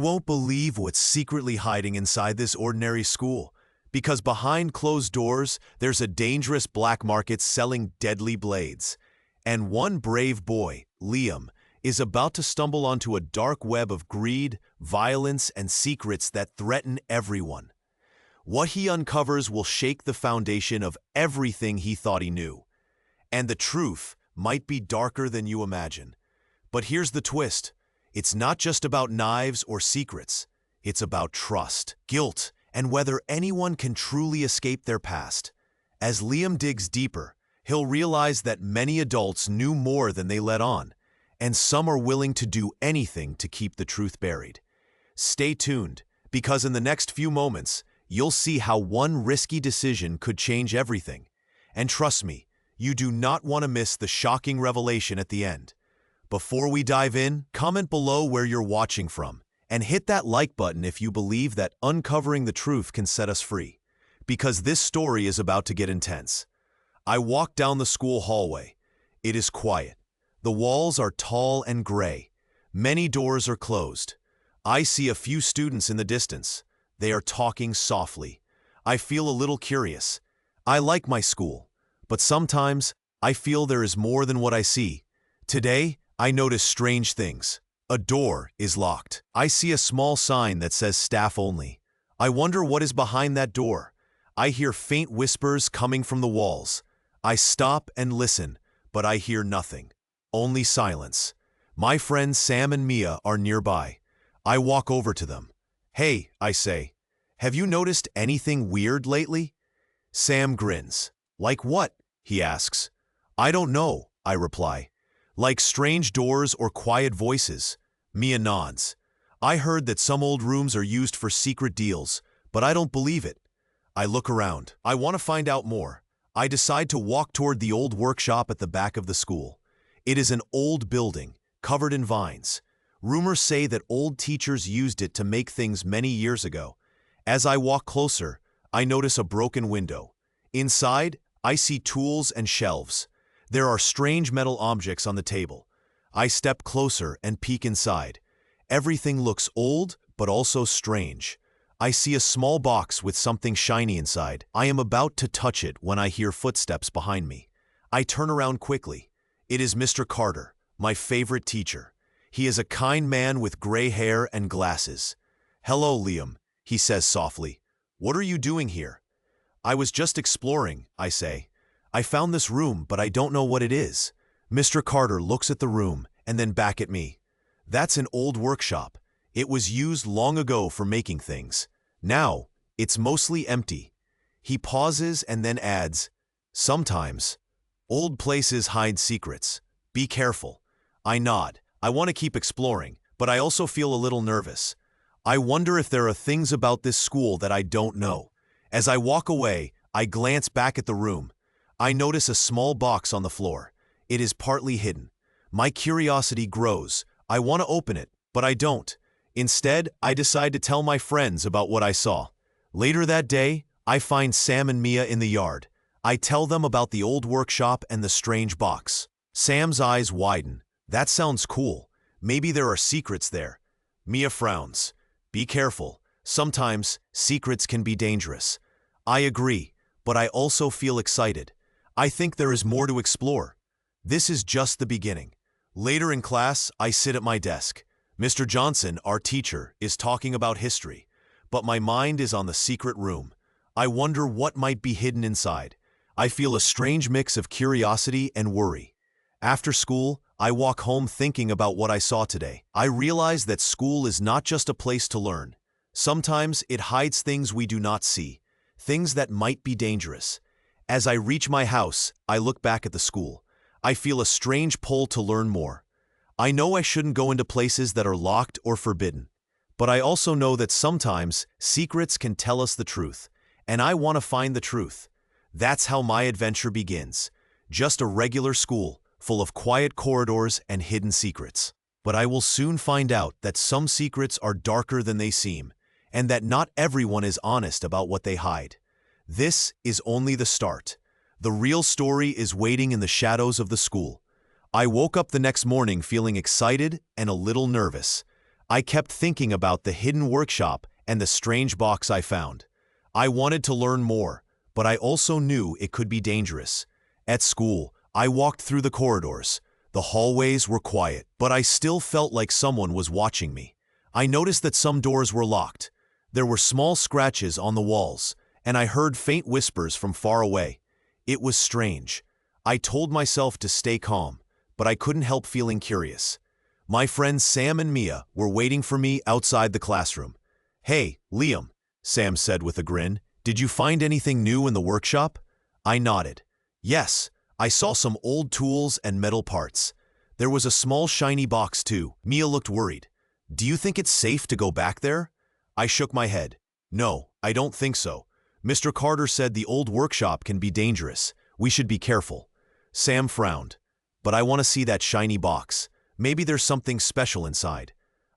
You won't believe what's secretly hiding inside this ordinary school, because behind closed doors, there's a dangerous black market selling deadly blades. And one brave boy, Liam, is about to stumble onto a dark web of greed, violence, and secrets that threaten everyone. What he uncovers will shake the foundation of everything he thought he knew. And the truth might be darker than you imagine. But here's the twist. It's not just about knives or secrets. It's about trust, guilt, and whether anyone can truly escape their past. As Liam digs deeper, he'll realize that many adults knew more than they let on, and some are willing to do anything to keep the truth buried. Stay tuned, because in the next few moments, you'll see how one risky decision could change everything. And trust me, you do not want to miss the shocking revelation at the end. Before we dive in, comment below where you're watching from, and hit that like button if you believe that uncovering the truth can set us free. Because this story is about to get intense. I walk down the school hallway. It is quiet. The walls are tall and gray. Many doors are closed. I see a few students in the distance. They are talking softly. I feel a little curious. I like my school, but sometimes I feel there is more than what I see. Today, I notice strange things. A door is locked. I see a small sign that says staff only. I wonder what is behind that door. I hear faint whispers coming from the walls. I stop and listen, but I hear nothing. Only silence. My friends Sam and Mia are nearby. I walk over to them. "Hey," I say, "have you noticed anything weird lately?" Sam grins. "Like what?" he asks. "I don't know," I reply. "Like strange doors or quiet voices." Mia nods. "I heard that some old rooms are used for secret deals, but I don't believe it." I look around. I want to find out more. I decide to walk toward the old workshop at the back of the school. It is an old building, covered in vines. Rumors say that old teachers used it to make things many years ago. As I walk closer, I notice a broken window. Inside, I see tools and shelves. There are strange metal objects on the table. I step closer and peek inside. Everything looks old, but also strange. I see a small box with something shiny inside. I am about to touch it when I hear footsteps behind me. I turn around quickly. It is Mr. Carter, my favorite teacher. He is a kind man with gray hair and glasses. "Hello, Liam," he says softly. "What are you doing here?" "I was just exploring," I say. "I found this room, but I don't know what it is." Mr. Carter looks at the room and then back at me. "That's an old workshop. It was used long ago for making things. Now, it's mostly empty." He pauses and then adds, "Sometimes, old places hide secrets. Be careful." I nod. I want to keep exploring, but I also feel a little nervous. I wonder if there are things about this school that I don't know. As I walk away, I glance back at the room. I notice a small box on the floor. It is partly hidden. My curiosity grows. I want to open it, but I don't. Instead, I decide to tell my friends about what I saw. Later that day, I find Sam and Mia in the yard. I tell them about the old workshop and the strange box. Sam's eyes widen. "That sounds cool. Maybe there are secrets there." Mia frowns. "Be careful. Sometimes, secrets can be dangerous." I agree, but I also feel excited. I think there is more to explore. This is just the beginning. Later in class, I sit at my desk. Mr. Johnson, our teacher, is talking about history, but my mind is on the secret room. I wonder what might be hidden inside. I feel a strange mix of curiosity and worry. After school, I walk home thinking about what I saw today. I realize that school is not just a place to learn. Sometimes it hides things we do not see, things that might be dangerous. As I reach my house, I look back at the school. I feel a strange pull to learn more. I know I shouldn't go into places that are locked or forbidden, but I also know that sometimes secrets can tell us the truth, and I want to find the truth. That's how my adventure begins. Just a regular school, full of quiet corridors and hidden secrets. But I will soon find out that some secrets are darker than they seem, and that not everyone is honest about what they hide. This is only the start. The real story is waiting in the shadows of the school. I woke up the next morning feeling excited and a little nervous. I kept thinking about the hidden workshop and the strange box I found. I wanted to learn more, but I also knew it could be dangerous. At school, I walked through the corridors. The hallways were quiet, but I still felt like someone was watching me. I noticed that some doors were locked. There were small scratches on the walls, and I heard faint whispers from far away. It was strange. I told myself to stay calm, but I couldn't help feeling curious. My friends Sam and Mia were waiting for me outside the classroom. "Hey, Liam," Sam said with a grin, "did you find anything new in the workshop?" I nodded. "Yes, I saw some old tools and metal parts. There was a small shiny box too." Mia looked worried. "Do you think it's safe to go back there?" I shook my head. "No, I don't think so. Mr. Carter said the old workshop can be dangerous. We should be careful." Sam frowned. "But I want to see that shiny box. Maybe there's something special inside."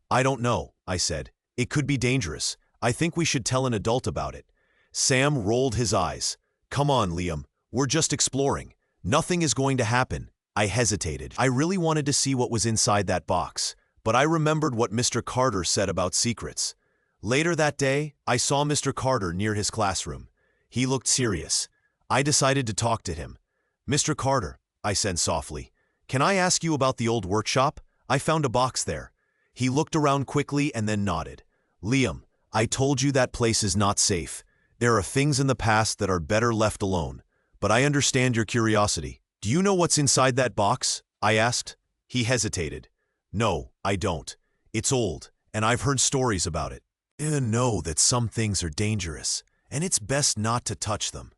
"I don't know," I said. "It could be dangerous. I think we should tell an adult about it." Sam rolled his eyes. "Come on, Liam. We're just exploring. Nothing is going to happen." I hesitated. I really wanted to see what was inside that box, but I remembered what Mr. Carter said about secrets. Later that day, I saw Mr. Carter near his classroom. He looked serious. I decided to talk to him. "Mr. Carter," I said softly, "can I ask you about the old workshop? I found a box there." He looked around quickly and then nodded. "Liam, I told you that place is not safe. There are things in the past that are better left alone. But I understand your curiosity. Do you know what's inside that box?" I asked. He hesitated. "No, I don't. It's old, and I've heard stories about it. I know that some things are dangerous, and it's best not to touch them."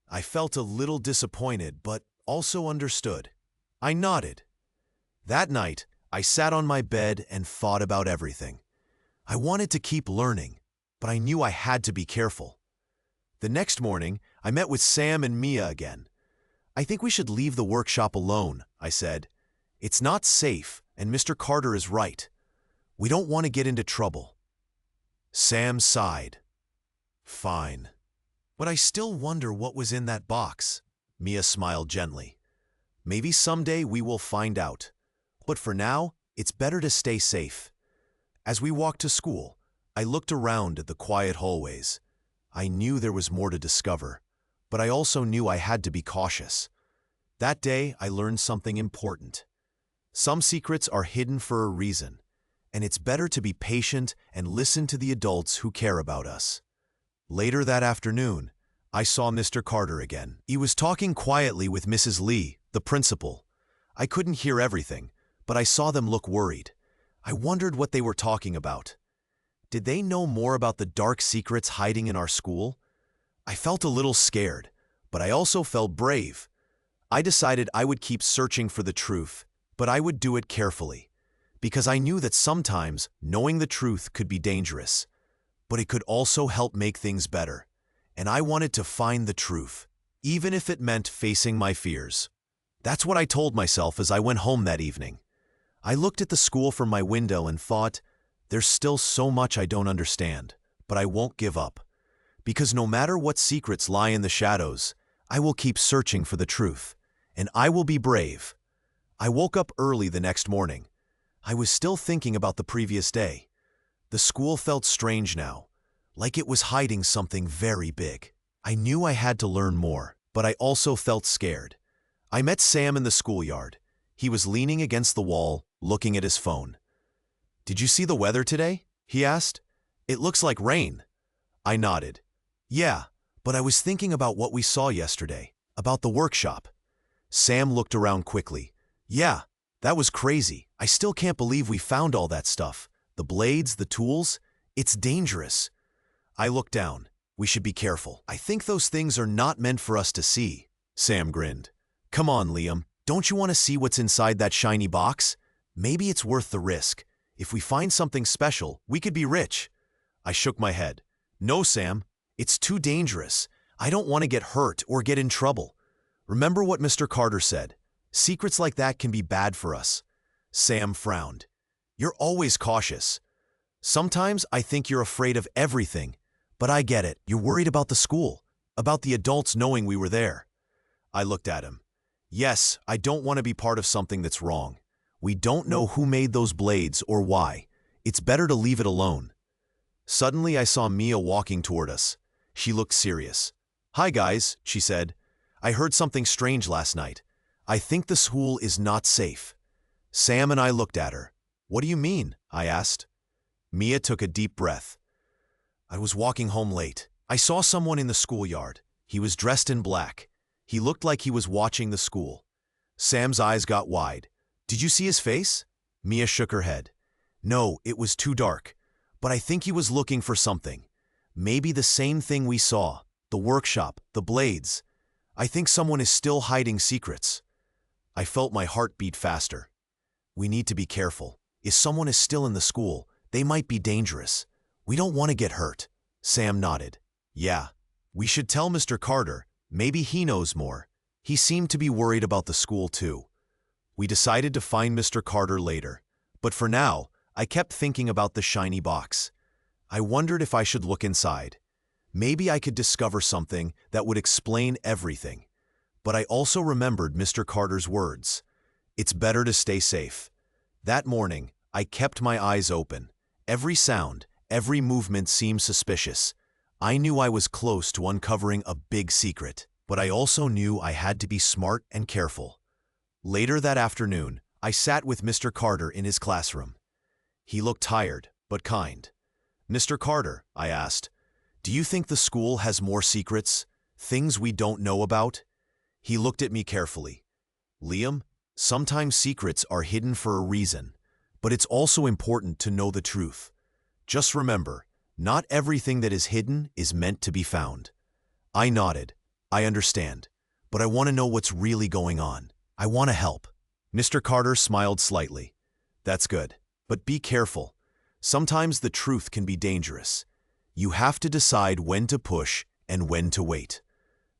I felt a little disappointed, but also understood. I nodded. That night, I sat on my bed and thought about everything. I wanted to keep learning, but I knew I had to be careful. The next morning, I met with Sam and Mia again. "I think we should leave the workshop alone," I said. "It's not safe, and Mr. Carter is right. We don't want to get into trouble." Sam sighed. "Fine. But I still wonder what was in that box." Mia smiled gently. "Maybe someday we will find out. But for now, it's better to stay safe." As we walked to school, I looked around at the quiet hallways. I knew there was more to discover, but I also knew I had to be cautious. That day, I learned something important. Some secrets are hidden for a reason, and it's better to be patient and listen to the adults who care about us. Later that afternoon, I saw Mr. Carter again. He was talking quietly with Mrs. Lee, the principal. I couldn't hear everything, but I saw them look worried. I wondered what they were talking about. Did they know more about the dark secrets hiding in our school? I felt a little scared, but I also felt brave. I decided I would keep searching for the truth, but I would do it carefully, because I knew that sometimes knowing the truth could be dangerous, but it could also help make things better. And I wanted to find the truth, even if it meant facing my fears. That's what I told myself as I went home that evening. I looked at the school from my window and thought, there's still so much I don't understand, but I won't give up. Because no matter what secrets lie in the shadows, I will keep searching for the truth, and I will be brave. I woke up early the next morning. I was still thinking about the previous day. The school felt strange now, like it was hiding something very big. I knew I had to learn more, but I also felt scared. I met Sam in the schoolyard. He was leaning against the wall, looking at his phone. "Did you see the weather today?" he asked. "It looks like rain." I nodded. "Yeah, but I was thinking about what we saw yesterday, about the workshop." Sam looked around quickly. "Yeah, that was crazy. I still can't believe we found all that stuff. The blades, the tools. It's dangerous." I looked down. "We should be careful. I think those things are not meant for us to see." Sam grinned. "Come on, Liam. Don't you want to see what's inside that shiny box? Maybe it's worth the risk. If we find something special, we could be rich." I shook my head. "No, Sam. It's too dangerous. I don't want to get hurt or get in trouble. Remember what Mr. Carter said. Secrets like that can be bad for us." Sam frowned. "You're always cautious." "Sometimes I think you're afraid of everything, but I get it. You're worried about the school, about the adults knowing we were there." I looked at him. "Yes, I don't want to be part of something that's wrong. We don't know who made those blades or why. It's better to leave it alone. Suddenly I saw Mia walking toward us. She looked serious. "Hi guys," she said. "I heard something strange last night. I think the school is not safe." Sam and I looked at her. "What do you mean?" I asked. Mia took a deep breath. "I was walking home late. I saw someone in the schoolyard. He was dressed in black. He looked like he was watching the school." Sam's eyes got wide. "Did you see his face?" Mia shook her head. "No, it was too dark. But I think he was looking for something. Maybe the same thing we saw. The workshop, the blades. I think someone is still hiding secrets." I felt my heart beat faster. "We need to be careful. If someone is still in the school, they might be dangerous. We don't want to get hurt." Sam nodded. "Yeah, we should tell Mr. Carter. Maybe he knows more." He seemed to be worried about the school too. We decided to find Mr. Carter later. But for now, I kept thinking about the shiny box. I wondered if I should look inside. Maybe I could discover something that would explain everything. But I also remembered Mr. Carter's words. It's better to stay safe. That morning, I kept my eyes open. Every sound, every movement seemed suspicious. I knew I was close to uncovering a big secret, but I also knew I had to be smart and careful. Later that afternoon, I sat with Mr. Carter in his classroom. He looked tired, but kind. "Mr. Carter," I asked, "do you think the school has more secrets, things we don't know about?" He looked at me carefully. "Liam, sometimes secrets are hidden for a reason, but it's also important to know the truth. Just remember, not everything that is hidden is meant to be found." I nodded. "I understand, but I want to know what's really going on. I want to help." Mr. Carter smiled slightly. "That's good, but be careful. Sometimes the truth can be dangerous. You have to decide when to push and when to wait."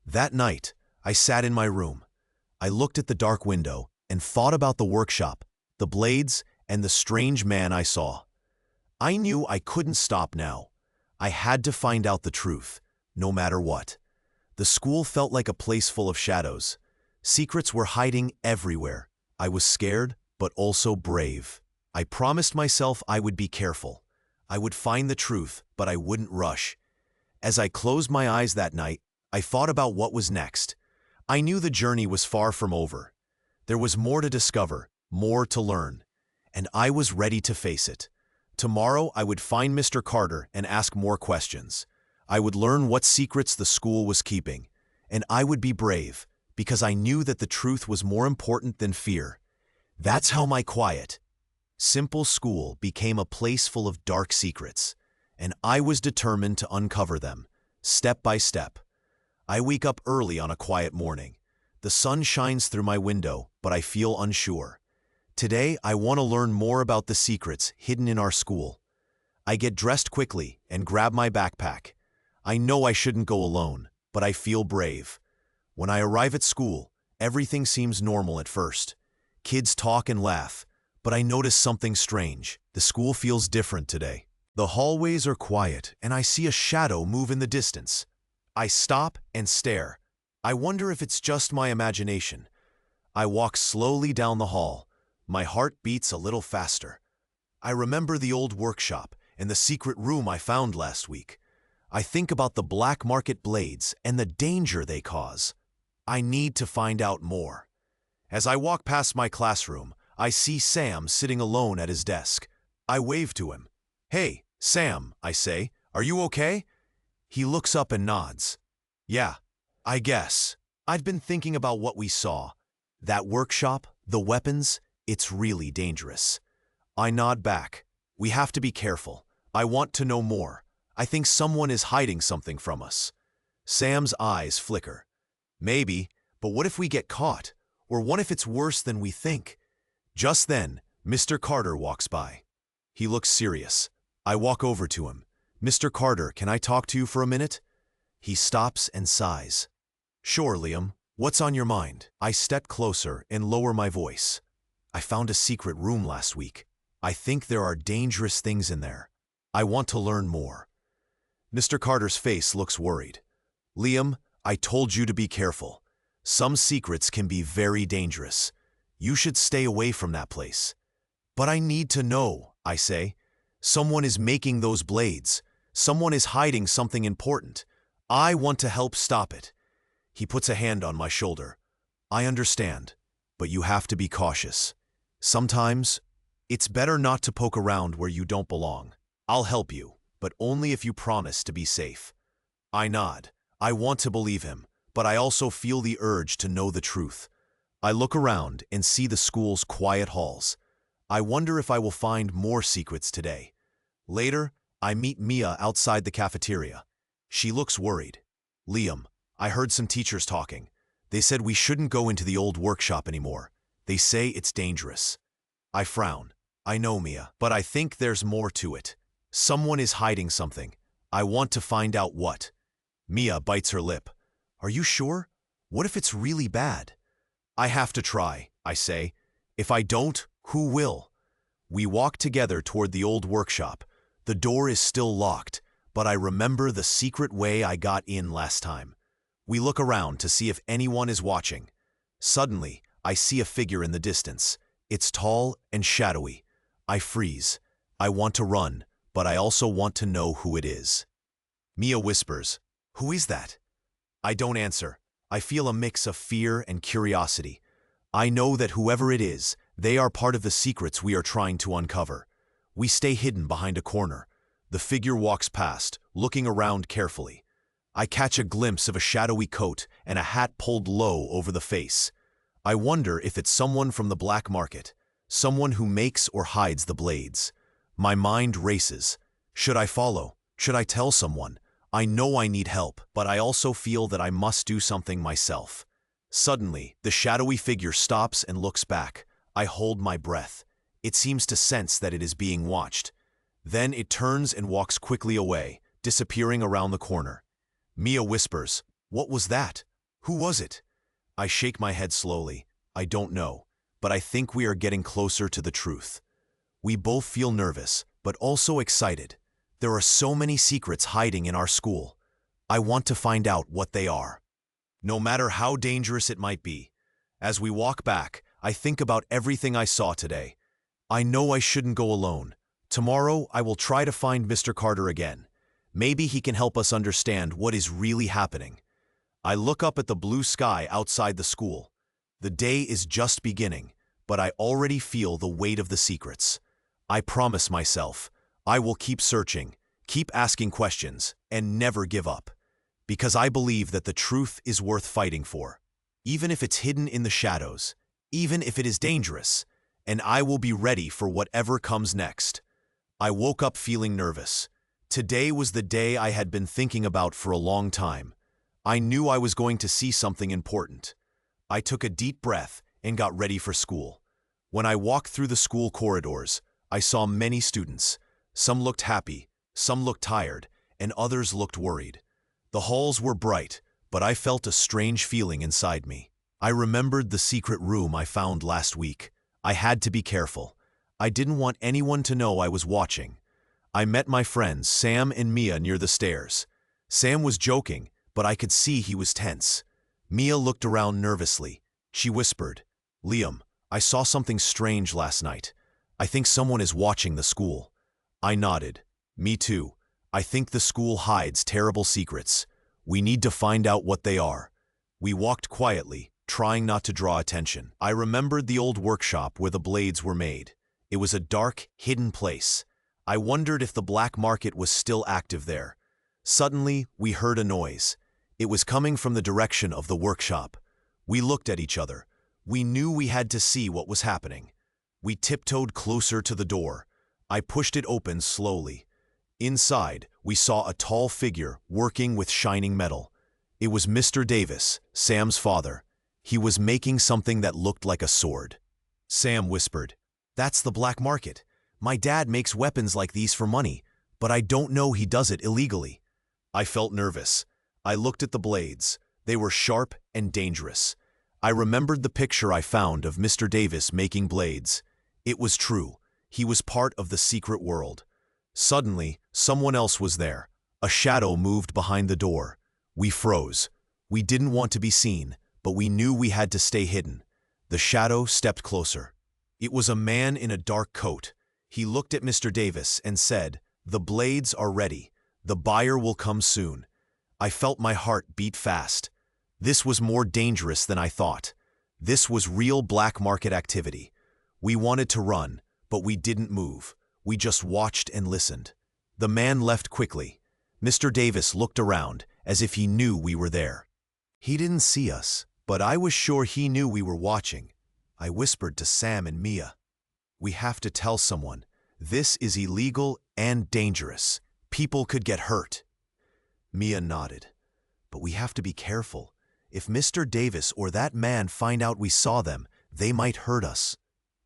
That night, I sat in my room. I looked at the dark window and thought about the workshop, the blades, and the strange man I saw. I knew I couldn't stop now. I had to find out the truth, no matter what. The school felt like a place full of shadows. Secrets were hiding everywhere. I was scared, but also brave. I promised myself I would be careful. I would find the truth, but I wouldn't rush. As I closed my eyes that night, I thought about what was next. I knew the journey was far from over. There was more to discover, more to learn, and I was ready to face it. Tomorrow I would find Mr. Carter and ask more questions. I would learn what secrets the school was keeping, and I would be brave, because I knew that the truth was more important than fear. That's how my quiet, simple school became a place full of dark secrets, and I was determined to uncover them, step by step. I wake up early on a quiet morning. The sun shines through my window, but I feel unsure. Today, I want to learn more about the secrets hidden in our school. I get dressed quickly and grab my backpack. I know I shouldn't go alone, but I feel brave. When I arrive at school, everything seems normal at first. Kids talk and laugh, but I notice something strange. The school feels different today. The hallways are quiet, and I see a shadow move in the distance. I stop and stare. I wonder if it's just my imagination. I walk slowly down the hall. My heart beats a little faster. I remember the old workshop and the secret room I found last week. I think about the black market blades and the danger they cause. I need to find out more. As I walk past my classroom, I see Sam sitting alone at his desk. I wave to him. "Hey, Sam," I say, "are you okay?" He looks up and nods. "Yeah, I guess. I've been thinking about what we saw. That workshop, the weapons, it's really dangerous." I nod back. "We have to be careful. I want to know more. I think someone is hiding something from us." Sam's eyes flicker. "Maybe, but what if we get caught? Or what if it's worse than we think?" Just then, Mr. Carter walks by. He looks serious. I walk over to him. "Mr. Carter, can I talk to you for a minute?" He stops and sighs. "Sure, Liam. What's on your mind?" I step closer and lower my voice. "I found a secret room last week. I think there are dangerous things in there. I want to learn more." Mr. Carter's face looks worried. "Liam, I told you to be careful. Some secrets can be very dangerous. You should stay away from that place." "But I need to know," I say. Someone is making those blades. Someone is hiding something important. I want to help stop it. He puts a hand on my shoulder. I understand, but you have to be cautious. Sometimes, it's better not to poke around where you don't belong. I'll help you, but only if you promise to be safe. I nod. I want to believe him, but I also feel the urge to know the truth. I look around and see the school's quiet halls. I wonder if I will find more secrets today. Later, I meet Mia outside the cafeteria. She looks worried. Liam, I heard some teachers talking. They said we shouldn't go into the old workshop anymore. They say it's dangerous. I frown. I know, Mia, but I think there's more to it. Someone is hiding something. I want to find out what. Mia bites her lip. Are you sure? What if it's really bad? I have to try, I say. If I don't, who will? We walk together toward the old workshop. The door is still locked, but I remember the secret way I got in last time. We look around to see if anyone is watching. Suddenly, I see a figure in the distance. It's tall and shadowy. I freeze. I want to run, but I also want to know who it is. Mia whispers, "Who is that?" I don't answer. I feel a mix of fear and curiosity. I know that whoever it is, they are part of the secrets we are trying to uncover. We stay hidden behind a corner. The figure walks past, looking around carefully. I catch a glimpse of a shadowy coat and a hat pulled low over the face. I wonder if it's someone from the black market, someone who makes or hides the blades. My mind races. Should I follow? Should I tell someone? I know I need help, but I also feel that I must do something myself. Suddenly, the shadowy figure stops and looks back. I hold my breath. It seems to sense that it is being watched. Then it turns and walks quickly away, disappearing around the corner. Mia whispers, "What was that? Who was it?" I shake my head slowly. I don't know, but I think we are getting closer to the truth. We both feel nervous, but also excited. There are so many secrets hiding in our school. I want to find out what they are, no matter how dangerous it might be. As we walk back, I think about everything I saw today. I know I shouldn't go alone. Tomorrow, I will try to find Mr. Carter again. Maybe he can help us understand what is really happening. I look up at the blue sky outside the school. The day is just beginning, but I already feel the weight of the secrets. I promise myself, I will keep searching, keep asking questions, and never give up. Because I believe that the truth is worth fighting for, even if it's hidden in the shadows, even if it is dangerous, and I will be ready for whatever comes next. I woke up feeling nervous. Today was the day I had been thinking about for a long time. I knew I was going to see something important. I took a deep breath and got ready for school. When I walked through the school corridors, I saw many students. Some looked happy, some looked tired, and others looked worried. The halls were bright, but I felt a strange feeling inside me. I remembered the secret room I found last week. I had to be careful. I didn't want anyone to know I was watching. I met my friends Sam and Mia near the stairs. Sam was joking, but I could see he was tense. Mia looked around nervously. She whispered, "Liam, I saw something strange last night. I think someone is watching the school." I nodded. Me too. I think the school hides terrible secrets. We need to find out what they are. We walked quietly, trying not to draw attention. I remembered the old workshop where the blades were made. It was a dark, hidden place. I wondered if the black market was still active there. Suddenly, we heard a noise. It was coming from the direction of the workshop. We looked at each other. We knew we had to see what was happening. We tiptoed closer to the door. I pushed it open slowly. Inside, we saw a tall figure working with shining metal. It was Mr. Davis, Sam's father. He was making something that looked like a sword. Sam whispered, "That's the black market. My dad makes weapons like these for money, but I don't know he does it illegally." I felt nervous. I looked at the blades. They were sharp and dangerous. I remembered the picture I found of Mr. Davis making blades. It was true. He was part of the secret world. Suddenly, someone else was there. A shadow moved behind the door. We froze. We didn't want to be seen, but we knew we had to stay hidden. The shadow stepped closer. It was a man in a dark coat. He looked at Mr. Davis and said, "The blades are ready. The buyer will come soon." I felt my heart beat fast. This was more dangerous than I thought. This was real black market activity. We wanted to run, but we didn't move. We just watched and listened. The man left quickly. Mr. Davis looked around as if he knew we were there. He didn't see us, but I was sure he knew we were watching. I whispered to Sam and Mia, "We have to tell someone. This is illegal and dangerous. People could get hurt." Mia nodded. "But we have to be careful. If Mr. Davis or that man find out we saw them, they might hurt us."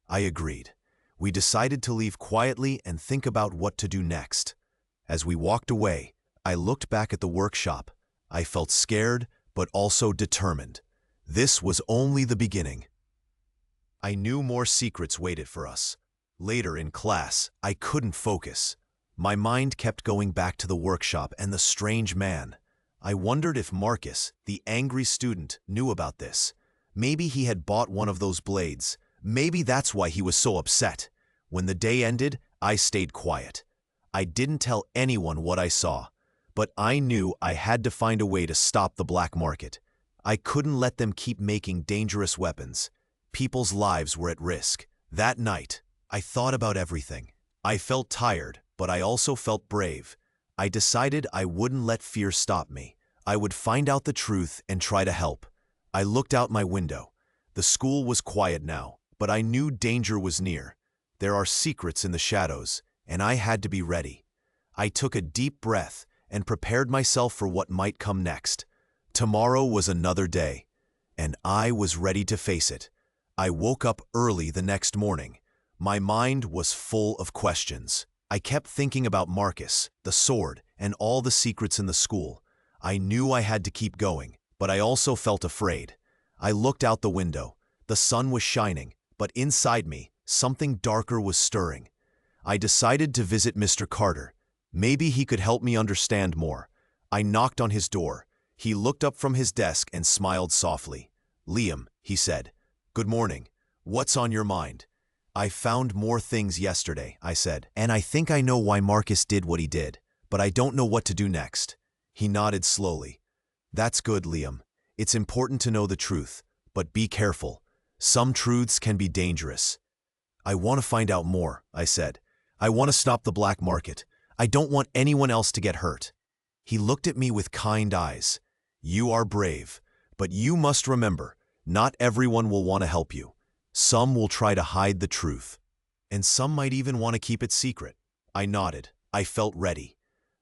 I agreed. We decided to leave quietly and think about what to do next. As we walked away, I looked back at the workshop. I felt scared, but also determined. This was only the beginning. I knew more secrets waited for us. Later in class, I couldn't focus. My mind kept going back to the workshop and the strange man. I wondered if Marcus, the angry student, knew about this. Maybe he had bought one of those blades. Maybe that's why he was so upset. When the day ended, I stayed quiet. I didn't tell anyone what I saw, but I knew I had to find a way to stop the black market. I couldn't let them keep making dangerous weapons. People's lives were at risk. That night, I thought about everything. I felt tired, but I also felt brave. I decided I wouldn't let fear stop me. I would find out the truth and try to help. I looked out my window. The school was quiet now, but I knew danger was near. There are secrets in the shadows, and I had to be ready. I took a deep breath and prepared myself for what might come next. Tomorrow was another day, and I was ready to face it. I woke up early the next morning. My mind was full of questions. I kept thinking about Marcus, the sword, and all the secrets in the school. I knew I had to keep going, but I also felt afraid. I looked out the window. The sun was shining, but inside me, something darker was stirring. I decided to visit Mr. Carter. Maybe he could help me understand more. I knocked on his door. He looked up from his desk and smiled softly. "Liam," he said, "good morning. What's on your mind?" "I found more things yesterday," I said, "and I think I know why Marcus did what he did, but I don't know what to do next." He nodded slowly. "That's good, Liam. It's important to know the truth, but be careful. Some truths can be dangerous." "I want to find out more," I said. "I want to stop the black market. I don't want anyone else to get hurt." He looked at me with kind eyes. "You are brave, but you must remember, not everyone will want to help you. Some will try to hide the truth, and some might even want to keep it secret." I nodded. I felt ready.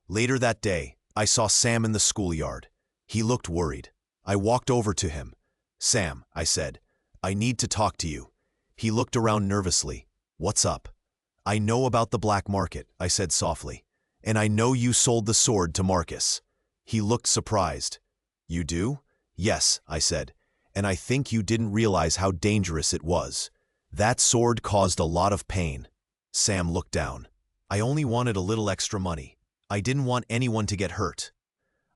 Later that day, I saw Sam in the schoolyard. He looked worried. I walked over to him. "Sam," I said, "I need to talk to you." He looked around nervously. "What's up?" "I know about the black market," I said softly, "and I know you sold the sword to Marcus." He looked surprised. "You do?" "Yes," I said, "and I think you didn't realize how dangerous it was. That sword caused a lot of pain." Sam looked down. "I only wanted a little extra money. I didn't want anyone to get hurt."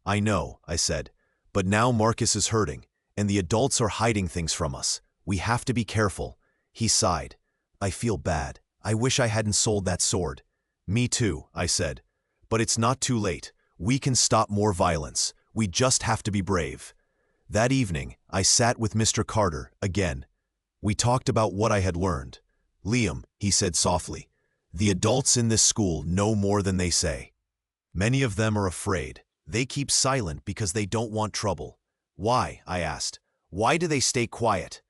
"I know," I said, "but now Marcus is hurting, and the adults are hiding things from us. We have to be careful." He sighed. "I feel bad. I wish I hadn't sold that sword." "Me too," I said. "But it's not too late. We can stop more violence. We just have to be brave." That evening, I sat with Mr. Carter again. We talked about what I had learned. "Liam," he said softly, "the adults in this school know more than they say. Many of them are afraid. They keep silent because they don't want trouble." "Why?" I asked. "Why do they stay quiet?"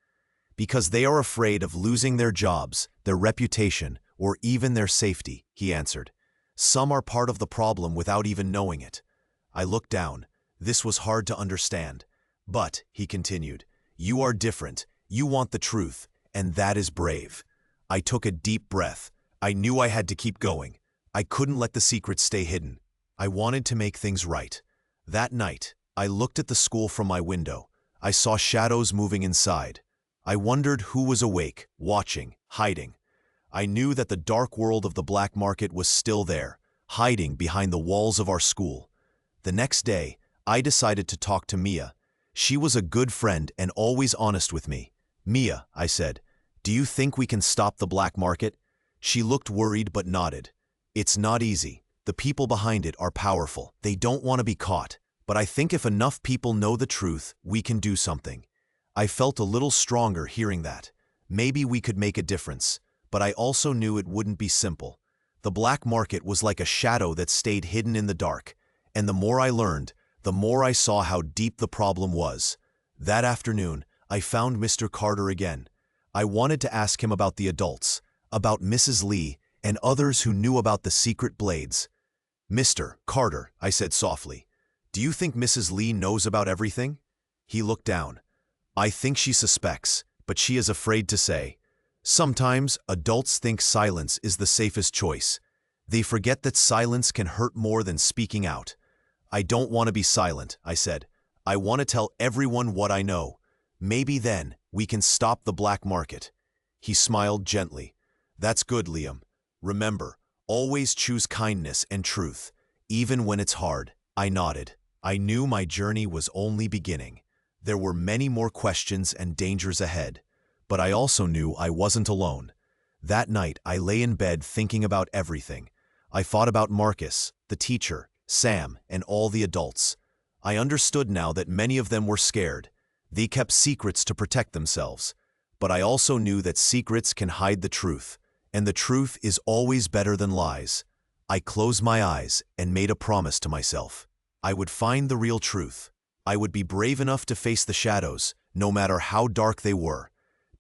"Because they are afraid of losing their jobs, their reputation, or even their safety," he answered. "Some are part of the problem without even knowing it." I looked down. This was hard to understand. "But," he continued, "you are different. You want the truth, and that is brave." I took a deep breath. I knew I had to keep going. I couldn't let the secret stay hidden. I wanted to make things right. That night, I looked at the school from my window. I saw shadows moving inside. I wondered who was awake, watching, hiding. I knew that the dark world of the black market was still there, hiding behind the walls of our school. The next day, I decided to talk to Mia. She was a good friend and always honest with me. "Mia," I said, "do you think we can stop the black market?" She looked worried but nodded. It's not easy. The people behind it are powerful. They don't want to be caught. But I think if enough people know the truth, we can do something. I felt a little stronger hearing that. Maybe we could make a difference. But I also knew it wouldn't be simple. The black market was like a shadow that stayed hidden in the dark. And the more I learned, the more I saw how deep the problem was. That afternoon, I found Mr. Carter again. I wanted to ask him about the adults, about Mrs. Lee, and others who knew about the secret blades. "Mr. Carter," I said softly, "do you think Mrs. Lee knows about everything?" He looked down. "I think she suspects, but she is afraid to say. Sometimes adults think silence is the safest choice. They forget that silence can hurt more than speaking out." "I don't want to be silent," I said. "I want to tell everyone what I know. Maybe then we can stop the black market." He smiled gently. "That's good, Liam. Remember, always choose kindness and truth, even when it's hard." I nodded. I knew my journey was only beginning. There were many more questions and dangers ahead, but I also knew I wasn't alone. That night, I lay in bed thinking about everything. I thought about Marcus, the teacher, Sam, and all the adults. I understood now that many of them were scared. They kept secrets to protect themselves. But I also knew that secrets can hide the truth, and the truth is always better than lies. I closed my eyes and made a promise to myself. I would find the real truth. I would be brave enough to face the shadows, no matter how dark they were,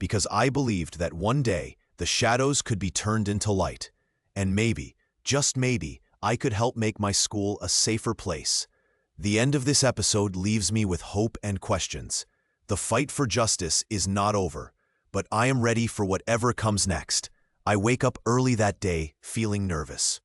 because I believed that one day the shadows could be turned into light. And maybe, just maybe, I could help make my school a safer place. The end of this episode leaves me with hope and questions. The fight for justice is not over, but I am ready for whatever comes next. I wake up early that day, feeling nervous.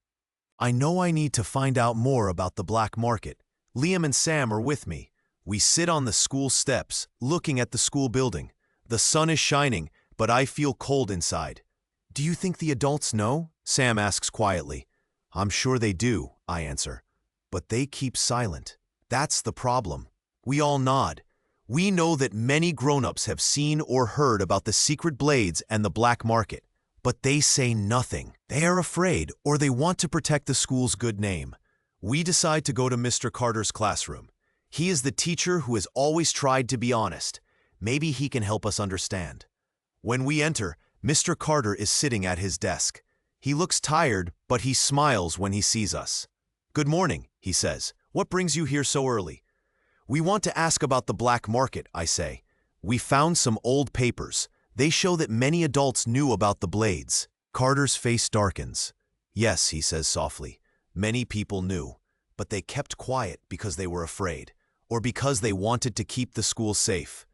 I know I need to find out more about the black market. Liam and Sam are with me. We sit on the school steps, looking at the school building. The sun is shining, but I feel cold inside. "Do you think the adults know?" Sam asks quietly. "I'm sure they do," I answer. "But they keep silent. That's the problem." We all nod. We know that many grown-ups have seen or heard about the secret blades and the black market, but they say nothing. They are afraid, or they want to protect the school's good name. We decide to go to Mr. Carter's classroom. He is the teacher who has always tried to be honest. Maybe he can help us understand. When we enter, Mr. Carter is sitting at his desk. He looks tired, but he smiles when he sees us. "Good morning," he says. "What brings you here so early?" "We want to ask about the black market," I say. "We found some old papers. They show that many adults knew about the blades." Carter's face darkens. "Yes," he says softly. "Many people knew, but they kept quiet because they were afraid, or because they wanted to keep the school safe.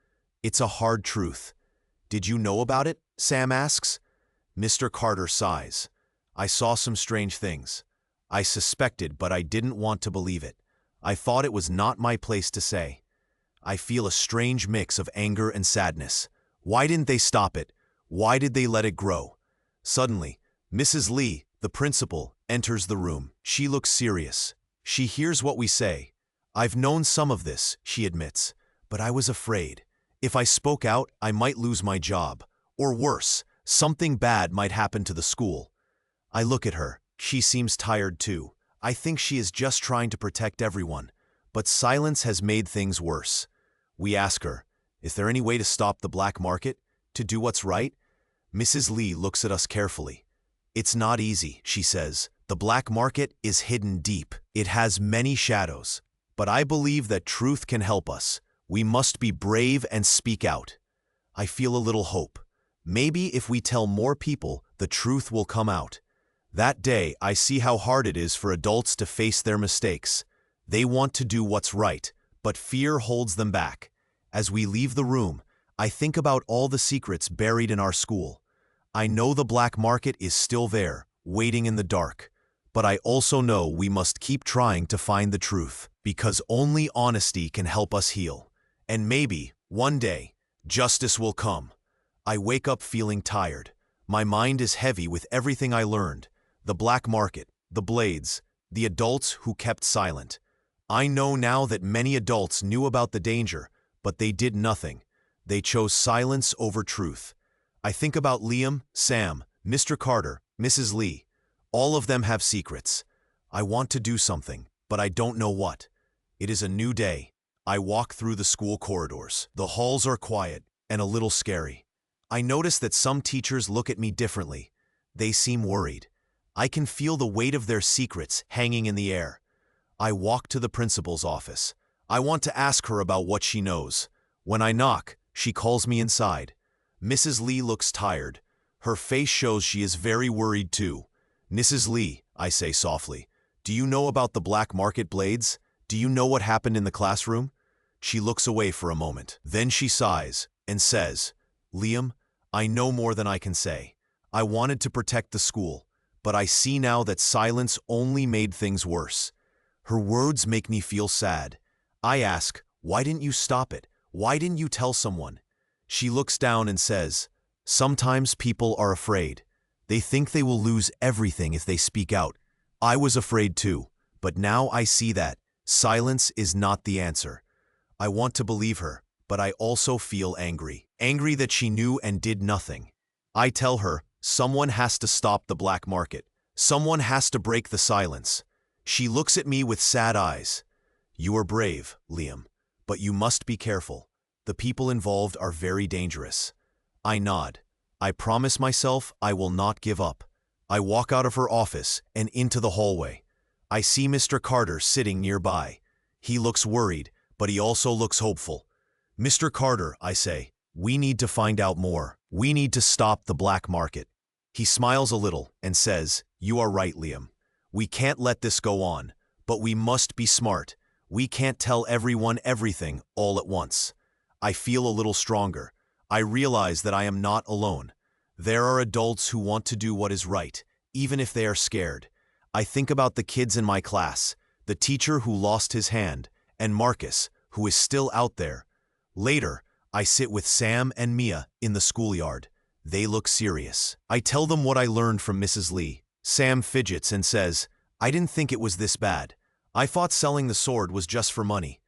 It's a hard truth." "Did you know about it?" Sam asks. Mr. Carter sighs. "I saw some strange things. I suspected, but I didn't want to believe it. I thought it was not my place to say." I feel a strange mix of anger and sadness. Why didn't they stop it? Why did they let it grow? Suddenly, Mrs. Lee, the principal, enters the room. She looks serious. She hears what we say. "I've known some of this," she admits, "but I was afraid. If I spoke out, I might lose my job. Or worse, something bad might happen to the school." I look at her. She seems tired too. I think she is just trying to protect everyone. But silence has made things worse. We ask her, "Is there any way to stop the black market? To do what's right?" Mrs. Lee looks at us carefully. "It's not easy," she says. "The black market is hidden deep. It has many shadows. But I believe that truth can help us. We must be brave and speak out." I feel a little hope. Maybe if we tell more people, the truth will come out. That day, I see how hard it is for adults to face their mistakes. They want to do what's right, but fear holds them back. As we leave the room, I think about all the secrets buried in our school. I know the black market is still there, waiting in the dark. But I also know we must keep trying to find the truth, because only honesty can help us heal. And maybe, one day, justice will come. I wake up feeling tired. My mind is heavy with everything I learned. The black market, the blades, the adults who kept silent. I know now that many adults knew about the danger, but they did nothing. They chose silence over truth. I think about Liam, Sam, Mr. Carter, Mrs. Lee, all of them have secrets. I want to do something, but I don't know what. It is a new day. I walk through the school corridors. The halls are quiet and a little scary. I notice that some teachers look at me differently. They seem worried. I can feel the weight of their secrets hanging in the air. I walk to the principal's office. I want to ask her about what she knows. When I knock, she calls me inside. Mrs. Lee looks tired. Her face shows she is very worried too. Mrs. Lee, I say softly, do you know about the black market blades? Do you know what happened in the classroom? She looks away for a moment. Then she sighs and says, Liam, I know more than I can say. I wanted to protect the school, but I see now that silence only made things worse. Her words make me feel sad. I ask, why didn't you stop it? Why didn't you tell someone? She looks down and says, sometimes people are afraid. They think they will lose everything if they speak out. I was afraid too, but now I see that silence is not the answer. I want to believe her, but I also feel angry. Angry that she knew and did nothing. I tell her, someone has to stop the black market. Someone has to break the silence. She looks at me with sad eyes. You are brave, Liam, but you must be careful. The people involved are very dangerous. I nod. I promise myself I will not give up. I walk out of her office and into the hallway. I see Mr. Carter sitting nearby. He looks worried, but he also looks hopeful. Mr. Carter, I say, we need to find out more. We need to stop the black market. He smiles a little and says, you are right, Liam. We can't let this go on, but we must be smart. We can't tell everyone everything all at once. I feel a little stronger. I realize that I am not alone. There are adults who want to do what is right, even if they are scared. I think about the kids in my class, the teacher who lost his hand, and Marcus, who is still out there. Later, I sit with Sam and Mia in the schoolyard. They look serious. I tell them what I learned from Mrs. Lee. Sam fidgets and says, I didn't think it was this bad. I thought selling the sword was just for money.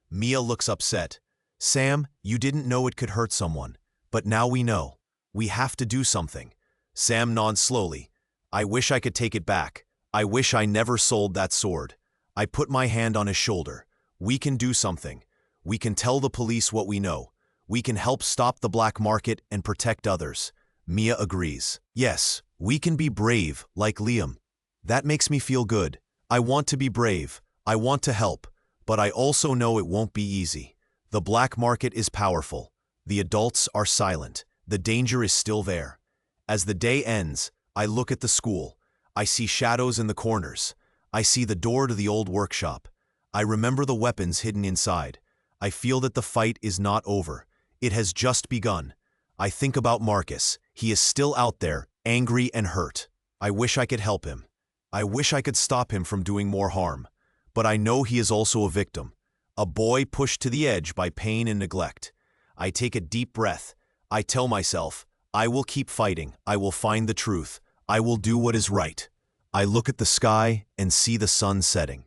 Mia looks upset. Sam, you didn't know it could hurt someone, but now we know. We have to do something. Sam nods slowly. I wish I could take it back. I wish I never sold that sword. I put my hand on his shoulder. We can do something. We can tell the police what we know. We can help stop the black market and protect others. Mia agrees. Yes, we can be brave, like Liam. That makes me feel good. I want to be brave. I want to help. But I also know it won't be easy. The black market is powerful. The adults are silent. The danger is still there. As the day ends, I look at the school. I see shadows in the corners. I see the door to the old workshop. I remember the weapons hidden inside. I feel that the fight is not over. It has just begun. I think about Marcus. He is still out there, angry and hurt. I wish I could help him. I wish I could stop him from doing more harm. But I know he is also a victim. A boy pushed to the edge by pain and neglect. I take a deep breath. I tell myself, I will keep fighting. I will find the truth. I will do what is right. I look at the sky and see the sun setting.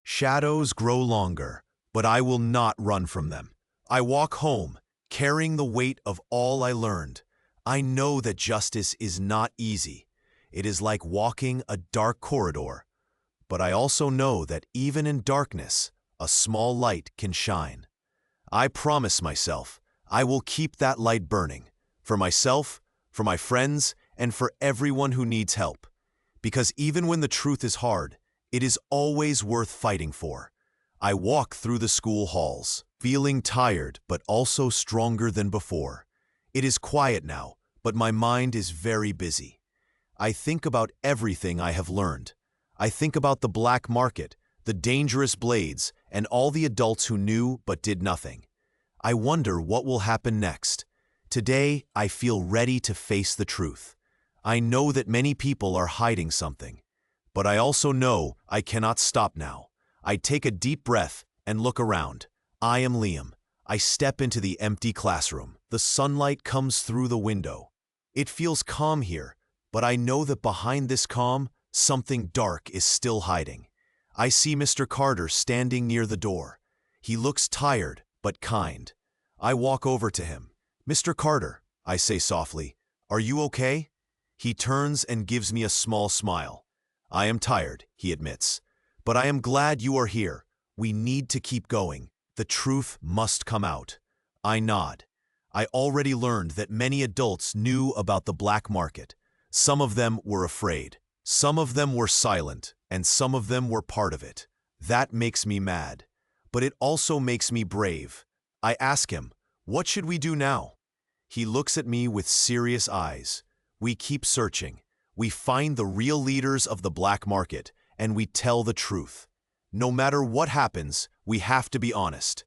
Shadows grow longer, but I will not run from them. I walk home, carrying the weight of all I learned. I know that justice is not easy. It is like walking a dark corridor. But I also know that even in darkness, a small light can shine. I promise myself I will keep that light burning, for myself, for my friends, and for everyone who needs help. Because even when the truth is hard, it is always worth fighting for. I walk through the school halls, feeling tired but also stronger than before. It is quiet now, but my mind is very busy. I think about everything I have learned. I think about the black market, the dangerous blades, and all the adults who knew but did nothing. I wonder what will happen next. Today, I feel ready to face the truth. I know that many people are hiding something. But I also know I cannot stop now. I take a deep breath and look around. I am Liam. I step into the empty classroom. The sunlight comes through the window. It feels calm here, but I know that behind this calm, something dark is still hiding. I see Mr. Carter standing near the door. He looks tired, but kind. I walk over to him. Mr. Carter, I say softly, are you okay? He turns and gives me a small smile. I am tired, he admits. But I am glad you are here. We need to keep going. The truth must come out. I nod. I already learned that many adults knew about the black market. Some of them were afraid. Some of them were silent, and some of them were part of it. That makes me mad. But it also makes me brave. I ask him, what should we do now? He looks at me with serious eyes. We keep searching. We find the real leaders of the black market, and we tell the truth. No matter what happens, we have to be honest.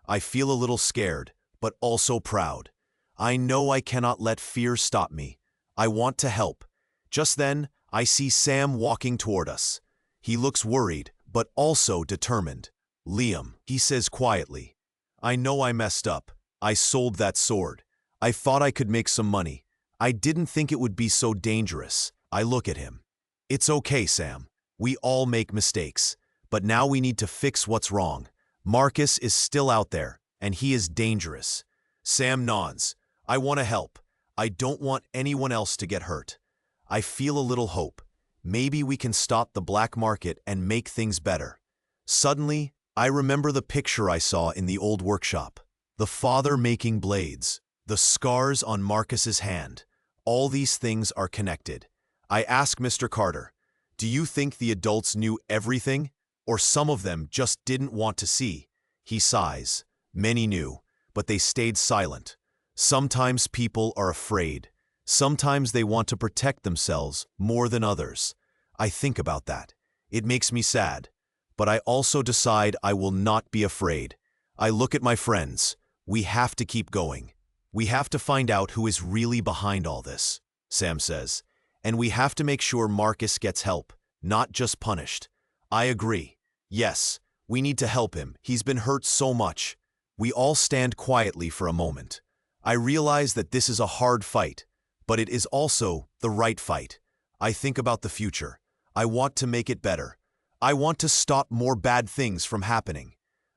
I feel a little scared, but also proud. I know I cannot let fear stop me. I want to help. Just then, I see Sam walking toward us. He looks worried, but also determined. Liam, he says quietly. I know I messed up. I sold that sword. I thought I could make some money. I didn't think it would be so dangerous. I look at him. It's okay, Sam. We all make mistakes. But now we need to fix what's wrong. Marcus is still out there, and he is dangerous. Sam nods. I want to help. I don't want anyone else to get hurt. I feel a little hope. Maybe we can stop the black market and make things better. Suddenly, I remember the picture I saw in the old workshop. The father making blades. The scars on Marcus's hand. All these things are connected. I ask Mr. Carter, do you think the adults knew everything? Or some of them just didn't want to see? He sighs. Many knew, but they stayed silent. Sometimes people are afraid. Sometimes they want to protect themselves more than others. I think about that. It makes me sad. But I also decide I will not be afraid. I look at my friends. We have to keep going. We have to find out who is really behind all this, Sam says. And we have to make sure Marcus gets help, not just punished. I agree. Yes, we need to help him. He's been hurt so much. We all stand quietly for a moment. I realize that this is a hard fight, but it is also the right fight. I think about the future. I want to make it better. I want to stop more bad things from happening.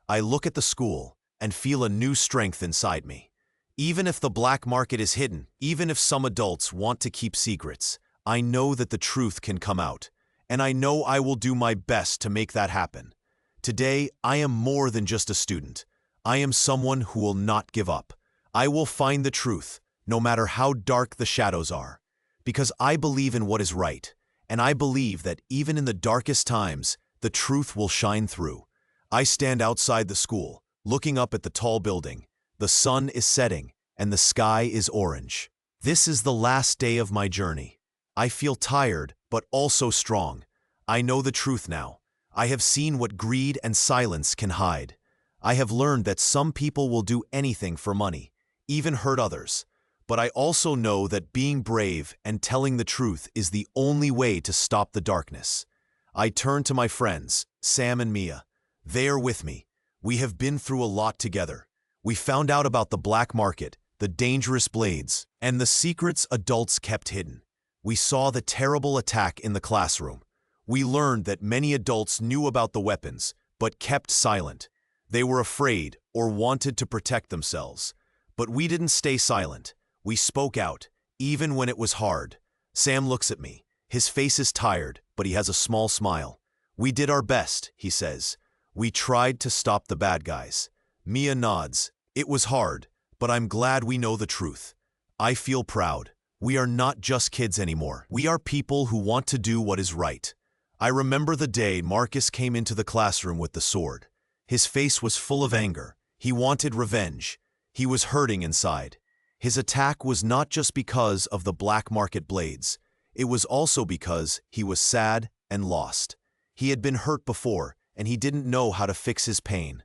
I look at the school and feel a new strength inside me. Even if the black market is hidden, even if some adults want to keep secrets, I know that the truth can come out, and I know I will do my best to make that happen. Today, I am more than just a student. I am someone who will not give up. I will find the truth, no matter how dark the shadows are, because I believe in what is right, and I believe that even in the darkest times, the truth will shine through. I stand outside the school, looking up at the tall building. The sun is setting, and the sky is orange. This is the last day of my journey. I feel tired, but also strong. I know the truth now. I have seen what greed and silence can hide. I have learned that some people will do anything for money, even hurt others. But I also know that being brave and telling the truth is the only way to stop the darkness. I turn to my friends, Sam and Mia. They are with me. We have been through a lot together. We found out about the black market, the dangerous blades, and the secrets adults kept hidden. We saw the terrible attack in the classroom. We learned that many adults knew about the weapons, but kept silent. They were afraid or wanted to protect themselves. But we didn't stay silent. We spoke out, even when it was hard. Sam looks at me. His face is tired, but he has a small smile. We did our best, he says. We tried to stop the bad guys. Mia nods. It was hard, but I'm glad we know the truth. I feel proud. We are not just kids anymore. We are people who want to do what is right. I remember the day Marcus came into the classroom with the sword. His face was full of anger. He wanted revenge. He was hurting inside. His attack was not just because of the black market blades. It was also because he was sad and lost. He had been hurt before, and he didn't know how to fix his pain.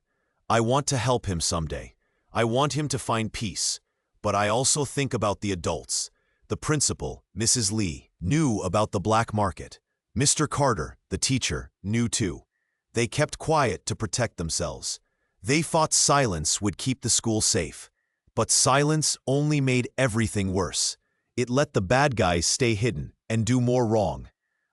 I want to help him someday. I want him to find peace. But I also think about the adults. The principal, Mrs. Lee, knew about the black market. Mr. Carter, the teacher, knew too. They kept quiet to protect themselves. They thought silence would keep the school safe. But silence only made everything worse. It let the bad guys stay hidden and do more wrong.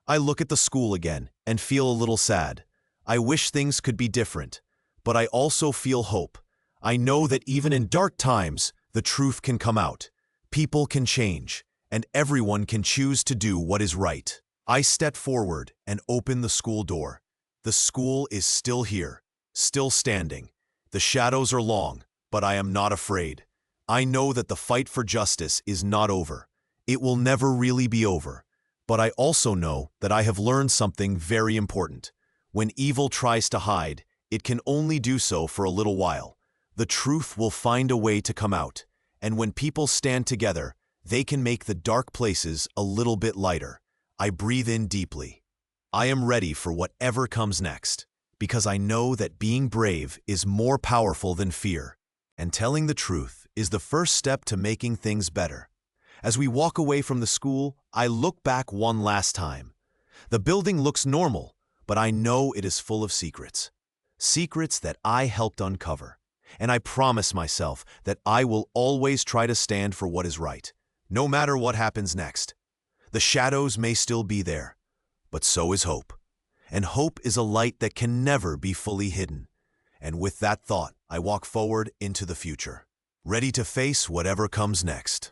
I look at the school again and feel a little sad. I wish things could be different. But I also feel hope. I know that even in dark times, the truth can come out. People can change. and everyone can choose to do what is right. I step forward and open the school door. The school is still here, still standing. The shadows are long, but I am not afraid. I know that the fight for justice is not over. It will never really be over. But I also know that I have learned something very important. When evil tries to hide, it can only do so for a little while. The truth will find a way to come out, and when people stand together, they can make the dark places a little bit lighter. I breathe in deeply. I am ready for whatever comes next, because I know that being brave is more powerful than fear, and telling the truth is the first step to making things better. As we walk away from the school, I look back one last time. The building looks normal, but I know it is full of secrets. Secrets that I helped uncover. And I promise myself that I will always try to stand for what is right, no matter what happens next. The shadows may still be there, but so is hope. And hope is a light that can never be fully hidden. And with that thought, I walk forward into the future, ready to face whatever comes next.